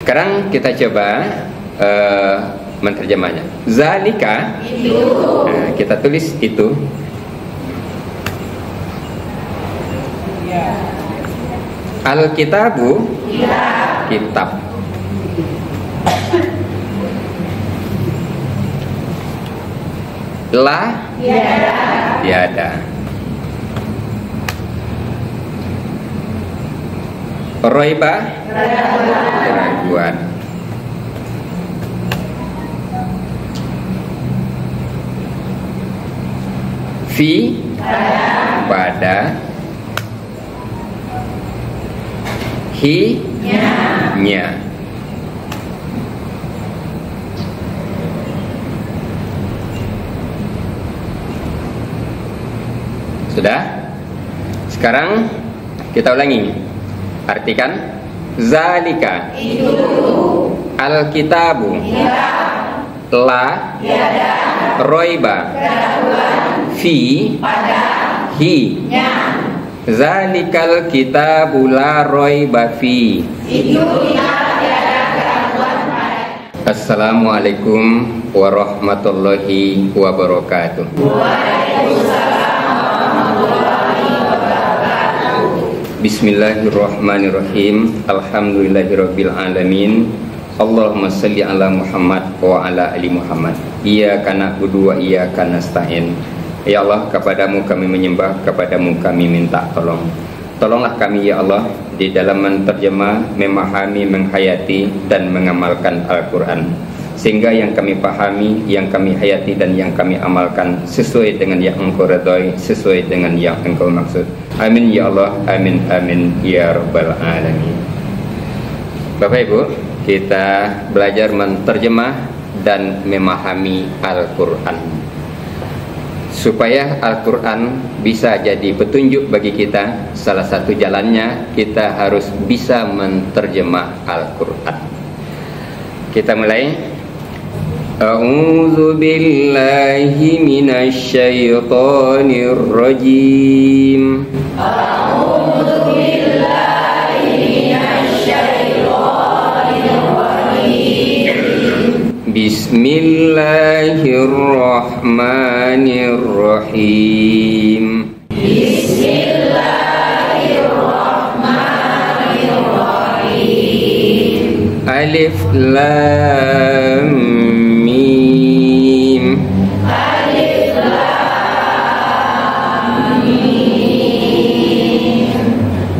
Sekarang kita coba menterjemahnya. Zalika itu. Nah, kita tulis itu. Al-kitabu kitab. La tiada. Roiba keraguan. Fi pada. Hi nya. Sudah? Sekarang kita ulangi. Artikan. Zalika Itu. Al-kitabu La Roiba Fi Hi Zalikal kitabu la roiba fi. Itu tiada keraguan pada. Assalamualaikum warahmatullahi wabarakatuh. Bismillahirrahmanirrahim. Alhamdulillahirabbil alamin. Allahumma shalli ala Muhammad wa ala ali Muhammad. Iyyaka na'budu wa iyyaka nasta'in. Ya Allah, kepadamu kami menyembah, kepadamu kami minta tolong. Tolonglah kami ya Allah di dalam menterjemah, memahami, menghayati dan mengamalkan Al-Quran, sehingga yang kami pahami, yang kami hayati dan yang kami amalkan sesuai dengan yang Engkau redai, sesuai dengan yang Engkau maksud. Amin ya Allah, amin amin ya rabbal alamin. Bapak Ibu, kita belajar menterjemah dan memahami Al-Quran supaya Al-Quran bisa jadi petunjuk bagi kita. Salah satu jalannya kita harus bisa menterjemah Al-Quran. Kita mulai. A'udzu billahi minasy syaithanir rajim. A'udzu billahi minasy syaithanir rajim. Bismillahirrahmanirrahim. Bismillahirrahmanirrahim. Alif lam mim. Alif lam mim.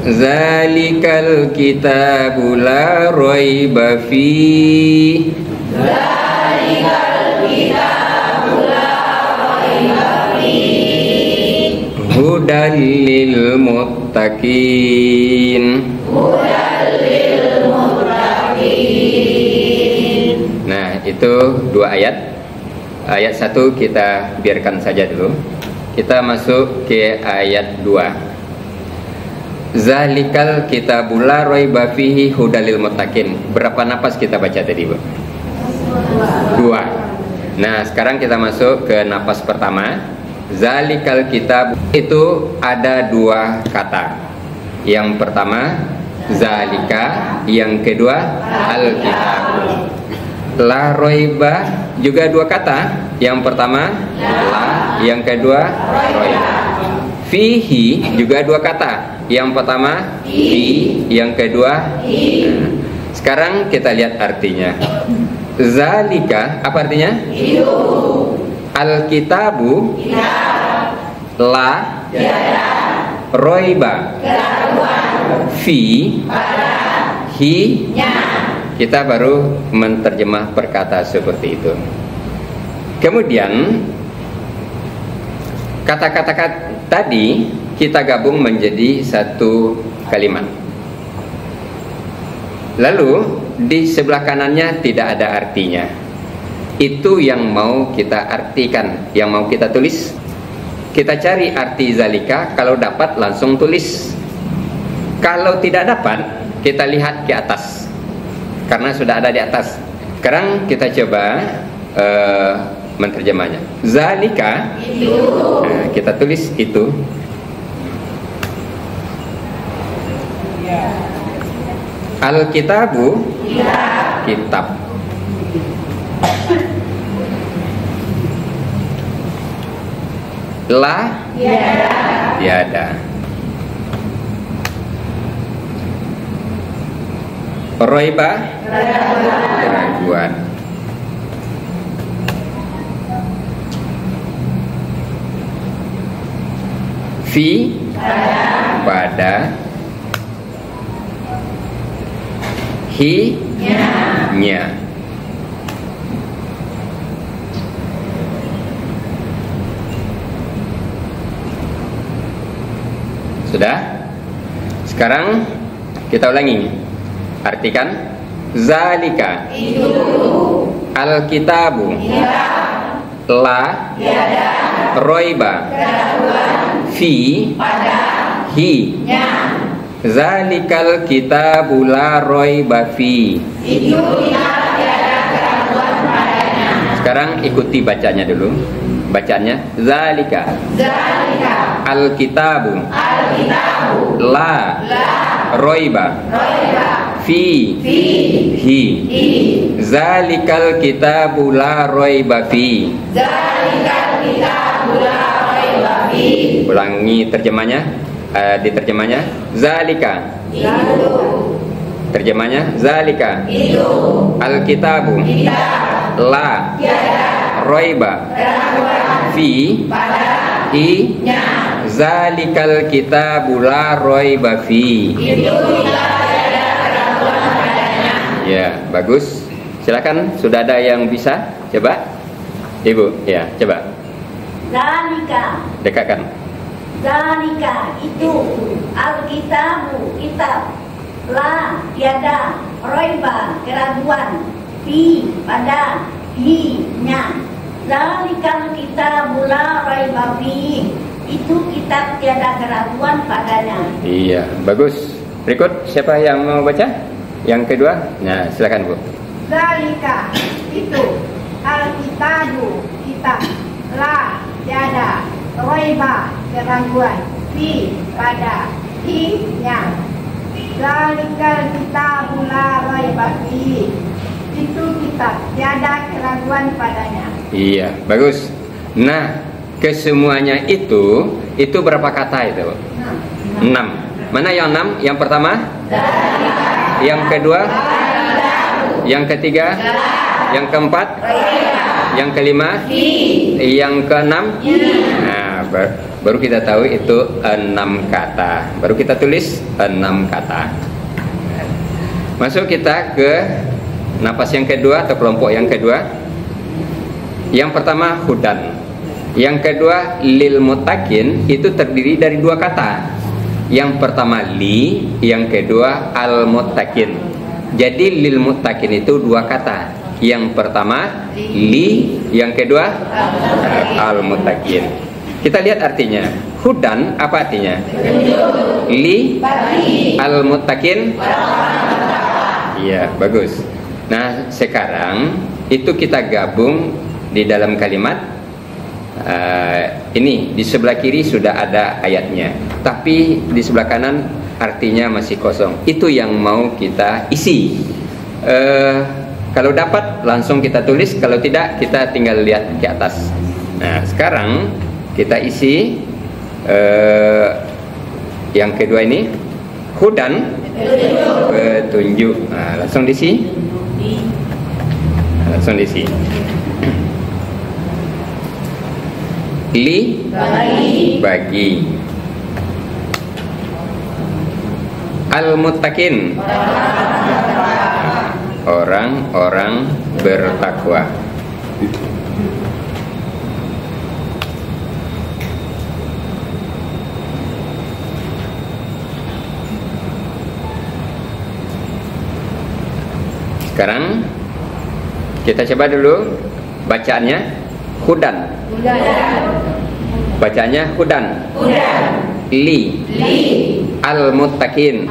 Zalikal kitabu la raiba fihi. Zalikal kitabu la raiba fihi. Hudal lil muttaqin. Hudal lil muttaqin. Nah, itu dua ayat. Ayat 1 kita biarkan saja dulu. Kita masuk ke ayat 2. Zalikal kitabu la raiba fihi hudal lil muttaqin. Berapa napas kita baca tadi, Bu? 2. Nah, sekarang kita masuk ke napas pertama. Zalikal kitab itu ada 2 kata. Yang pertama zalika, yang kedua al-kitab. La roiba juga 2 kata. Yang pertama la, yang kedua roiba. Fihi juga 2 kata. Yang pertama fi, yang kedua nah. Sekarang kita lihat artinya. Zalika apa artinya? Itu. Al-kitabu la roiba fi hi. Kita baru menterjemah perkata seperti itu. Kemudian kata-kata tadi kita gabung menjadi satu kalimat. Lalu di sebelah kanannya tidak ada artinya. Itu yang mau kita artikan, yang mau kita tulis. Kita cari arti zalika, kalau dapat langsung tulis. Kalau tidak dapat, kita lihat ke atas, karena sudah ada di atas. Sekarang kita coba menterjemahnya. Zalika Itu. Nah, kita tulis itu. Al-kitabu kitab. La tiada. Roiba keraguan. Fi pada. Hi nya. Sudah? Sekarang kita ulangi. Artikan zalika itu alkitabu la roiba fi hi zalikal kitabu la roiba fi. itu tidak ada keraguan padanya. Sekarang ikuti bacanya dulu. Bacanya zalika alkitabu la roiba fi hi zalikal kitabu la roiba fi. Ulangi terjemahnya. Diterjemahnya zalika. Terjemahnya zalika alkitabu la roiba fi hi zalikal kitabu la roiba fi. Ya, bagus. Silakan, sudah ada yang bisa? Coba. Ibu, ya, coba. Zalika, Dekatkan. zalika itu alkitabu kitab, la tiada, roiba keraguan, fi pada, hi nya. Zalikal kitabu la roiba fi, itu kitab tiada keraguan padanya. Iya, bagus. Berikut, siapa yang mau baca? Yang kedua, nah silakan Bu. Zalika itu alkitabu kitab, la tiada, roiba keraguan, fi pada, hi nya. Zalikal kitabu la roiba fi, itu kitab tiada keraguan padanya. Iya, bagus. Nah, kesemuanya itu berapa kata itu? 6. Mana yang 6? Yang pertama? Yang kedua? Yang ketiga? Yang keempat? Yang kelima? Yang keenam? Nah, baru kita tahu itu 6 kata. Baru kita tulis 6 kata. Masuk kita ke napas yang kedua atau kelompok yang kedua. Yang pertama hudan. Yang kedua lil muttaqin, itu terdiri dari 2 kata. Yang pertama li, yang kedua al muttaqin. Jadi lil muttaqin itu 2 kata. Yang pertama li, yang kedua al muttaqin. Kita lihat artinya. Hudan apa artinya? Li, al muttaqin. Iya, bagus. Nah, sekarang itu kita gabung di dalam kalimat. Ini di sebelah kiri sudah ada ayatnya, tapi di sebelah kanan artinya masih kosong. Itu yang mau kita isi. Kalau dapat langsung kita tulis, kalau tidak kita tinggal lihat ke atas. Nah, sekarang kita isi yang kedua ini, hudan petunjuk. Nah, langsung diisi. Langsung diisi. Li bagi. Al muttaqin orang-orang bertakwa. Sekarang kita coba dulu bacaannya. Hudan. Bacanya hudan. Li. Al muttaqin.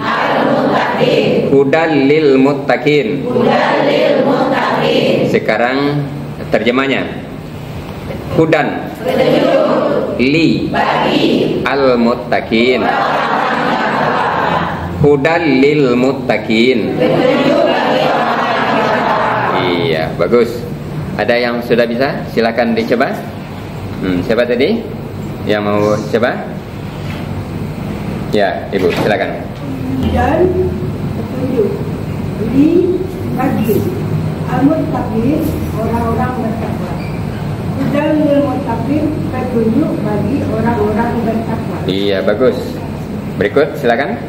Hudan lil muttaqin. Sekarang terjemahnya. Hudan. Li. Al muttaqin. Hudan lil muttaqin. bagus. Ada yang sudah bisa? Silakan dicoba. Siapa tadi yang mau coba? Ya, Ibu, silakan. Dan petunjuk li bagi al-muttaqin orang-orang bertakwa. Dan al-muttaqin petunjuk bagi orang-orang bertakwa. Iya, bagus. Berikut, silakan.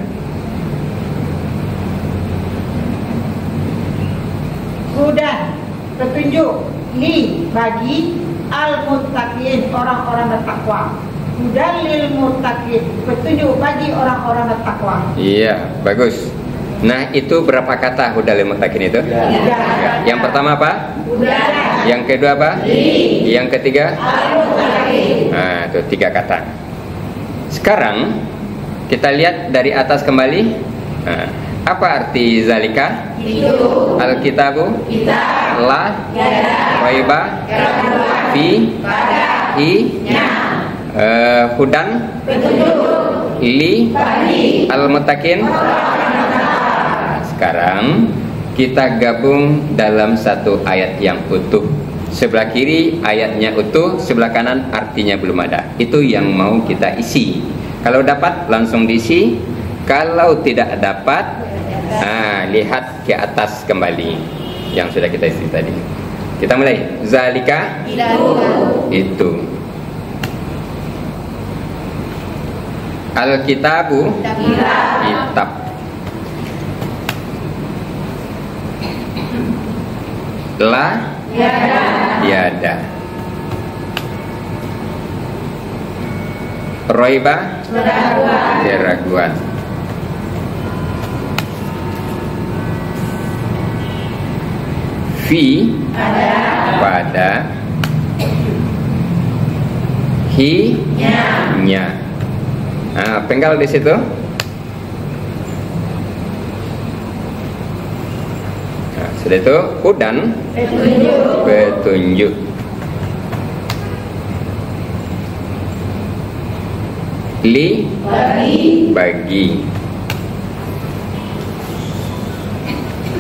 Hudan petunjuk li bagi al-muttaqin orang-orang bertakwa. Hudan lil muttaqin petunjuk bagi orang-orang bertakwa. Iya, bagus. Nah, itu berapa kata hudal lil muttaqin itu? Ya. Yang pertama apa? Hudan. Yang kedua apa? Yang ketiga? Al-muttaqin. Nah, itu 3 kata. Sekarang kita lihat dari atas kembali. Nah, apa arti zalika? Itu Alkitabu, kita la, tiada raiba, keraguan fi, pada hi, nya hudan, petunjuk li, bagi al-muttaqin. Nah, sekarang kita gabung dalam satu ayat yang utuh. Sebelah kiri ayatnya utuh, sebelah kanan artinya belum ada. Itu yang mau kita isi. Kalau dapat langsung diisi. Kalau tidak dapat, lihat ke atas kembali yang sudah kita isi tadi. Kita mulai. Zalika itu. Alkitabu kitab. La tiada. Roiba keraguan. Fi pada. Hi nya. Nah, penggal di situ. Nah, sudah itu hudan petunjuk. Li bagi.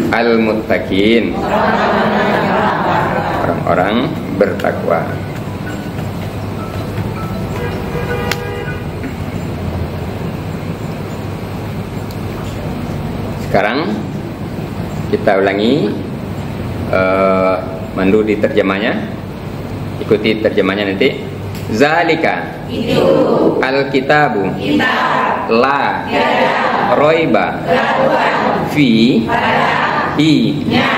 Al-muttaqin orang-orang bertakwa. Sekarang kita ulangi mandu di terjemahnya. Ikuti terjemahnya nanti. Zalika itu al-kitabu kitab la tiada roiba keraguan fi pada hi. nya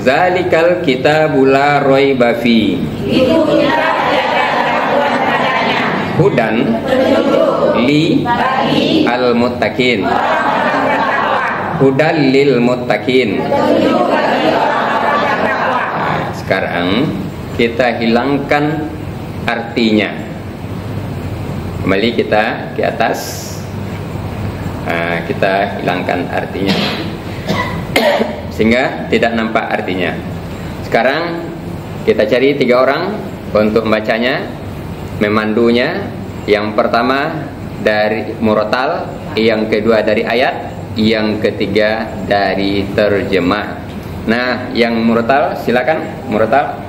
Zalikal kitabu la roiba fi. itu kitab tiada keraguan padanya. Hudan Petunjuk li bagi al-muttaqin. orang-orang bertakwa. Hudan lil muttaqin. Petunjuk bagi orang-orang bertakwa. Nah, sekarang kita hilangkan artinya. Kembali kita ke atas. Nah, kita hilangkan artinya sehingga tidak nampak artinya. Sekarang kita cari 3 orang untuk membacanya, memandunya. Yang pertama dari murotal, yang kedua dari ayat, yang ketiga dari terjemah. Nah, yang murotal silakan murotal.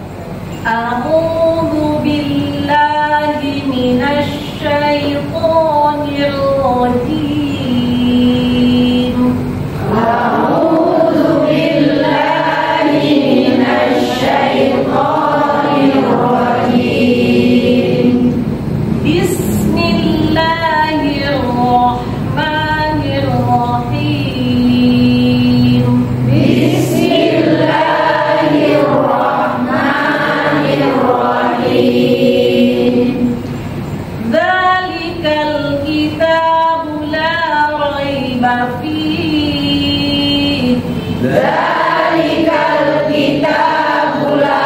A'udzu billahi minasy syaithanir rajim. A'udzu billahi minasy syaithanir rajim. Bismillahirrahmanirrahim. Bismillahirrahmanirrahim. Dzalikal kitabu la raiba fihi. Dzalikal kitabu la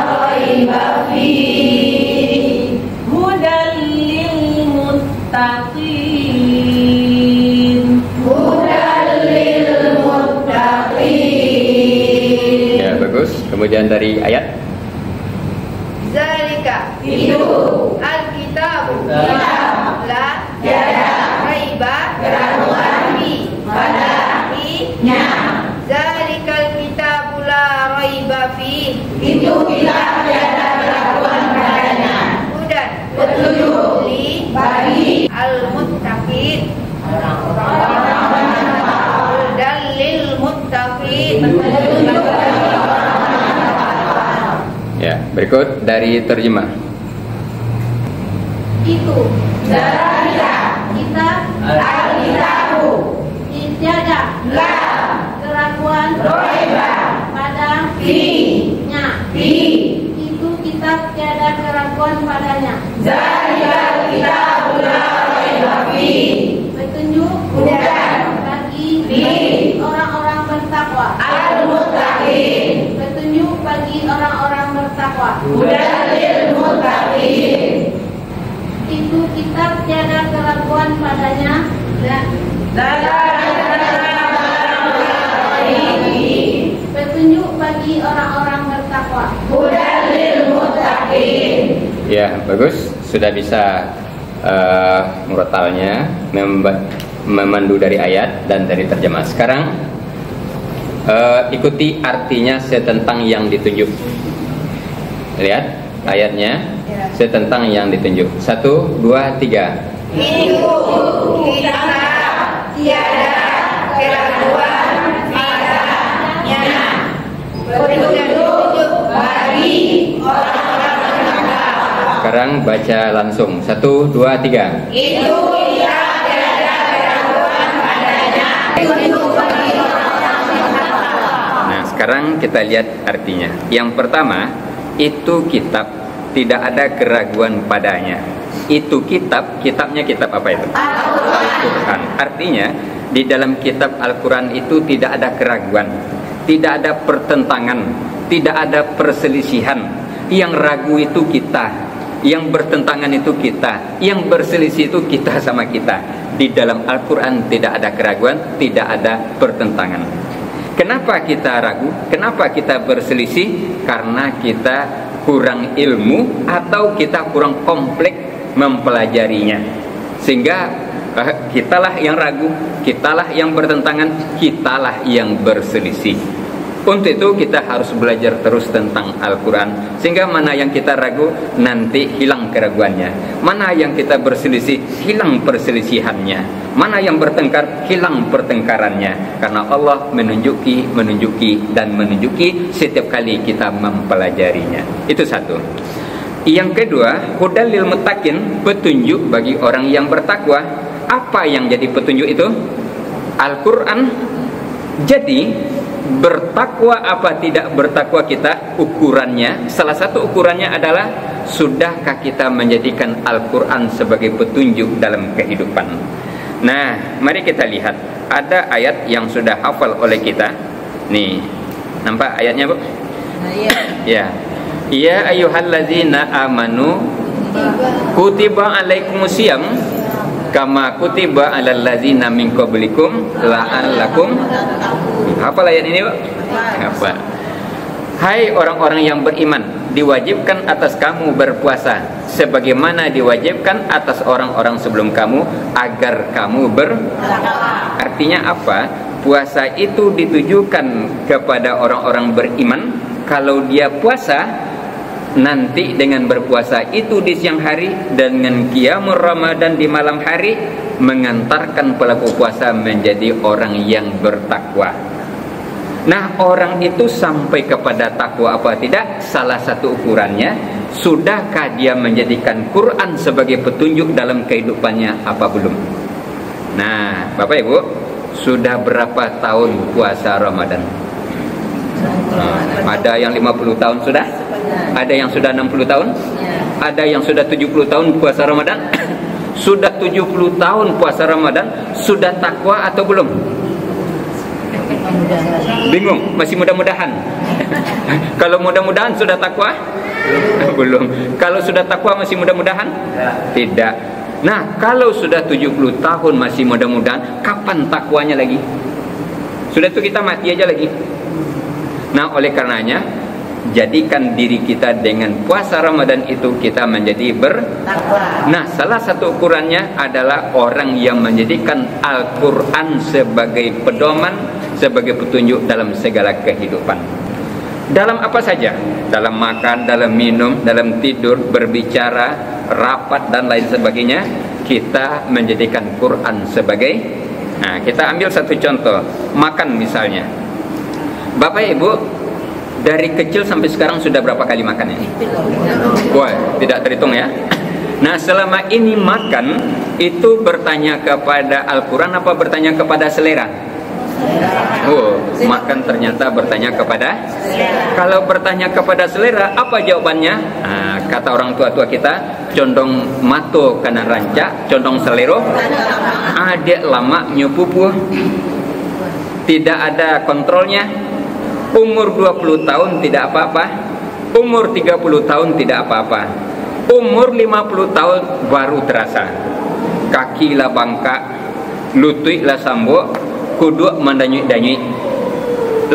raiba fihi. Hudan lil muttaqin. Hudan lil muttaqin. Ya, bagus. Kemudian dari ayat. Zalika Itu al-kitabu kitab la tiada raiba keraguan fi pada hi nya. Zalikal kitabu la raiba fi. Itu kitab tiada keraguan padanya. Hudan Petunjuk bagi bagi al-muttaqin. orang-orang Hudan lil muttaqin. Ya, berikut dari terjemah. Itu Zahira kita Al-Kitabu tiada La keraguan Roiba pada Fi nya. Fi Itu kitab tiada keraguan padanya. Zahira Kitabu La Roiba Fi Petunjuk Hudan bagi Fi orang-orang bertakwa. Al-Muttaqin Petunjuk bagi orang-orang bertakwa. Hudan lil Muttaqin Itu kitab tiada keraguan padanya dan petunjuk bagi orang-orang bertakwa. Hudan lil Muttaqin. Ya, bagus. Sudah bisa murotalnya, memandu dari ayat dan dari terjemah. Sekarang ikuti artinya setentang yang ditunjuk. Lihat ayatnya setentang yang ditunjuk. 1, 2, 3. Itu kitab tiada keraguan padanya. Petunjuk bagi orang-orang bertakwa. Sekarang baca langsung. 1, 2, 3. Itu kitab tiada keraguan padanya. Petunjuk bagi orang-orang bertakwa. Nah, sekarang kita lihat artinya. Yang pertama, itu kitab tidak ada keraguan padanya. Itu kitabnya kitab apa itu? Al-Quran. Artinya di dalam kitab Al-Quran itu tidak ada keraguan, tidak ada pertentangan, tidak ada perselisihan. Yang ragu itu kita, yang bertentangan itu kita, yang berselisih itu kita sama kita. Di dalam Al-Quran tidak ada keraguan, tidak ada pertentangan. Kenapa kita ragu? Kenapa kita berselisih? Karena kita kurang ilmu atau kita kurang kompleks mempelajarinya, sehingga kitalah yang ragu, kitalah yang bertentangan, kitalah yang berselisih. Untuk itu kita harus belajar terus tentang Al-Quran, sehingga mana yang kita ragu nanti hilang keraguannya, mana yang kita berselisih hilang perselisihannya, mana yang bertengkar hilang pertengkarannya, karena Allah menunjuki setiap kali kita mempelajarinya. Itu satu. Yang kedua, hudal lil muttaqin, petunjuk bagi orang yang bertakwa. Apa yang jadi petunjuk itu? Al-Quran. Jadi bertakwa apa tidak bertakwa kita, ukurannya, salah satu ukurannya adalah sudahkah kita menjadikan Al-Quran sebagai petunjuk dalam kehidupan. Nah, mari kita lihat. Ada ayat yang sudah hafal oleh kita. Nih, nampak ayatnya, Bu? Ya. Ya ayyuhallazina amanu kutiba alaikumusiyam kama kutiba alal ladzina min qablikum la'allakum. Hafal ayat ini, Pak? Hafal. Hai orang-orang yang beriman, diwajibkan atas kamu berpuasa sebagaimana diwajibkan atas orang-orang sebelum kamu agar kamu bertakwa. Artinya apa? Puasa itu ditujukan kepada orang-orang beriman. Kalau dia puasa, nanti dengan berpuasa itu di siang hari, dengan qiyamul Ramadan di malam hari, mengantarkan pelaku puasa menjadi orang yang bertakwa. Nah, orang itu sampai kepada takwa apa tidak? Salah satu ukurannya, sudahkah dia menjadikan Quran sebagai petunjuk dalam kehidupannya apa belum? Nah, Bapak Ibu, sudah berapa tahun puasa Ramadan? Ada yang 50 tahun sudah? Ada yang sudah 60 tahun? Ada yang sudah 70 tahun puasa Ramadan? Sudah 70 tahun puasa Ramadan, sudah takwa atau belum? Bingung, masih mudah-mudahan. Kalau mudah-mudahan sudah takwa? Belum. Kalau sudah takwa masih mudah-mudahan? Tidak. Nah, kalau sudah 70 tahun masih mudah-mudahan, kapan takwanya lagi? Sudah itu kita mati aja lagi. Nah, oleh karenanya, jadikan diri kita dengan puasa Ramadan itu kita menjadi bertakwa. Nah, salah satu ukurannya adalah orang yang menjadikan Al-Quran sebagai pedoman, sebagai petunjuk dalam segala kehidupan. Dalam apa saja, dalam makan, dalam minum, dalam tidur, berbicara, rapat dan lain sebagainya, kita menjadikan Quran sebagai. Nah, kita ambil satu contoh, makan misalnya. Bapak Ibu, dari kecil sampai sekarang sudah berapa kali makan ini? Wah, tidak terhitung ya. Nah, selama ini makan itu bertanya kepada Al-Quran apa bertanya kepada selera? Oh, makan ternyata bertanya kepada selera. Kalau bertanya kepada selera, apa jawabannya? Nah, kata orang tua-tua kita, condong mato kana rancak, condong selero adek lama nyupupu. Tidak ada kontrolnya. Umur 20 tahun tidak apa-apa, umur 30 tahun tidak apa-apa, umur 50 tahun baru terasa. Kaki lah bangka, lutut lah sambo, kuduk mandanyui-danyui.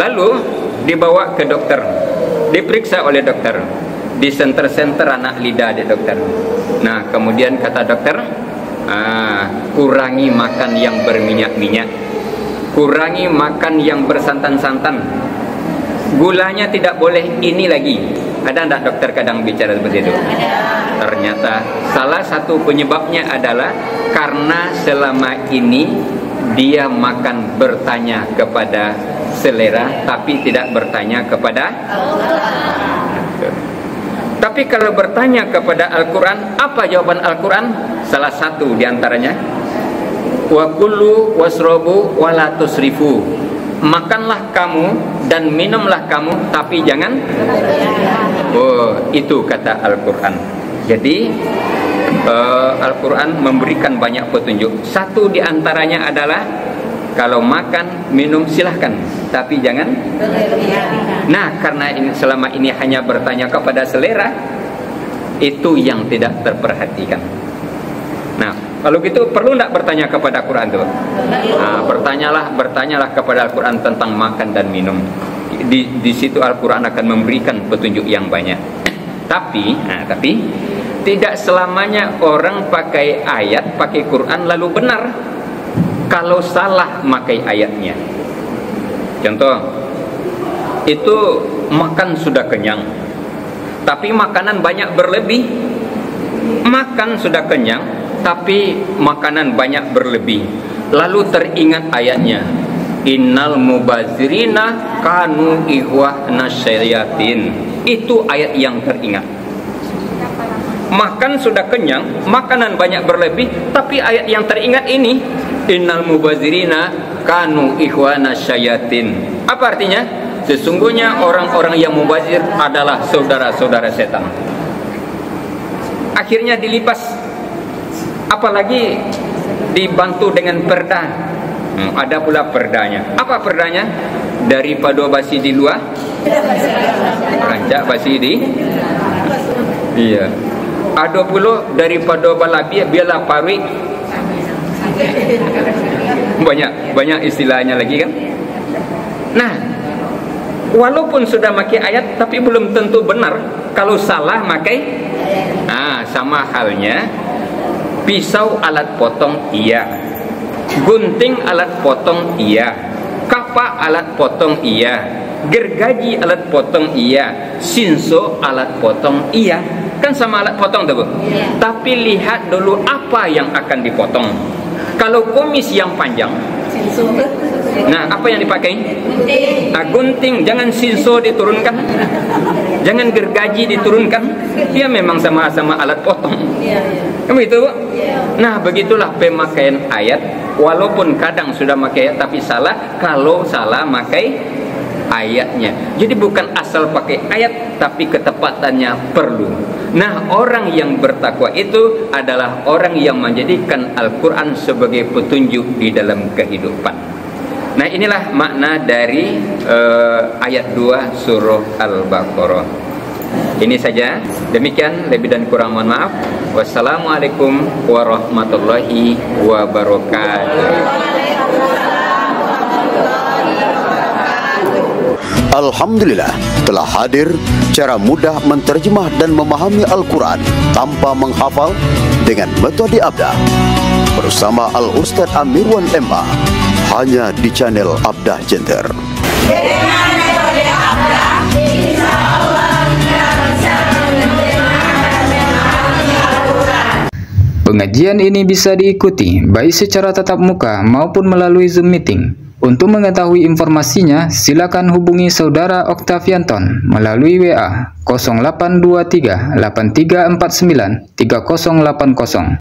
Lalu dibawa ke dokter, diperiksa oleh dokter, di senter-senter anak lidah di dokter. Nah, kemudian kata dokter, kurangi makan yang berminyak-minyak, kurangi makan yang bersantan-santan, gulanya tidak boleh ini lagi. Ada enggak dokter kadang bicara seperti itu? Ternyata salah satu penyebabnya adalah karena selama ini dia makan bertanya kepada selera tapi tidak bertanya kepada Allah. Tapi kalau bertanya kepada Al-Quran, apa jawaban Al-Quran? Salah satu diantaranya, wa kulu wasrobu wala tusrifu. Makanlah kamu dan minumlah kamu, tapi jangan. Oh, itu kata Al-Quran. Jadi Al-Quran memberikan banyak petunjuk. Satu diantaranya adalah kalau makan, minum silahkan, tapi jangan. Nah, karena ini, selama ini hanya bertanya kepada selera, itu yang tidak terperhatikan. Nah, kalau gitu perlu tidak bertanya kepada Quran itu? Nah, bertanyalah kepada Al-Quran tentang makan dan minum. Di situ Al-Quran akan memberikan petunjuk yang banyak. Tapi tidak selamanya orang pakai ayat, pakai Quran lalu benar. Kalau salah pakai ayatnya. Contoh, itu makan sudah kenyang, tapi makanan banyak berlebih. Makan sudah kenyang, tapi makanan banyak berlebih. Lalu teringat ayatnya, innal mubazirina kanu ikhwana syayatin. Itu ayat yang teringat. Makan sudah kenyang, makanan banyak berlebih, tapi ayat yang teringat ini, innal mubazirina kanu ikhwana syayatin. Apa artinya? Sesungguhnya orang-orang yang mubazir adalah saudara-saudara setan. Akhirnya dilipas, apalagi dibantu dengan perda. Ada pula perdanya. Apa perdanya? Daripada basi di luar, rancak basi di. Iya. Ada pula daripada balabi biarlah parwi. Banyak istilahnya lagi kan. Nah, walaupun sudah pakai ayat, tapi belum tentu benar. Kalau salah pakai. Sama halnya pisau alat potong iya, gunting alat potong iya, kapak alat potong iya, gergaji alat potong iya, sinso alat potong iya. Kan sama alat potong tuh, Bu? Tapi lihat dulu apa yang akan dipotong. Kalau kumis yang panjang, nah apa yang dipakai? Gunting, jangan sinso diturunkan, jangan gergaji diturunkan. Dia memang sama-sama alat potong. Begitu, Bu? Nah, begitulah pemakaian ayat. Walaupun kadang sudah pakai ayat tapi salah. Kalau salah pakai ayatnya. Jadi bukan asal pakai ayat, tapi ketepatannya perlu. Nah, orang yang bertakwa itu adalah orang yang menjadikan Al-Quran sebagai petunjuk di dalam kehidupan. Nah, inilah makna dari ayat 2 surah Al-Baqarah. Ini saja. Demikian, lebih dan kurang mohon maaf. Wassalamualaikum warahmatullahi wabarakatuh. Alhamdulillah, telah hadir cara mudah menterjemah dan memahami Al-Quran tanpa menghafal dengan metode Abdah bersama Al-Ustaz Amirwan MA, hanya di channel Abdah Center. Dengan metode Abdah Pengajian ini bisa diikuti baik secara tatap muka maupun melalui Zoom meeting. Untuk mengetahui informasinya, silakan hubungi Saudara Oktavianton melalui WA 0823 8349 3080.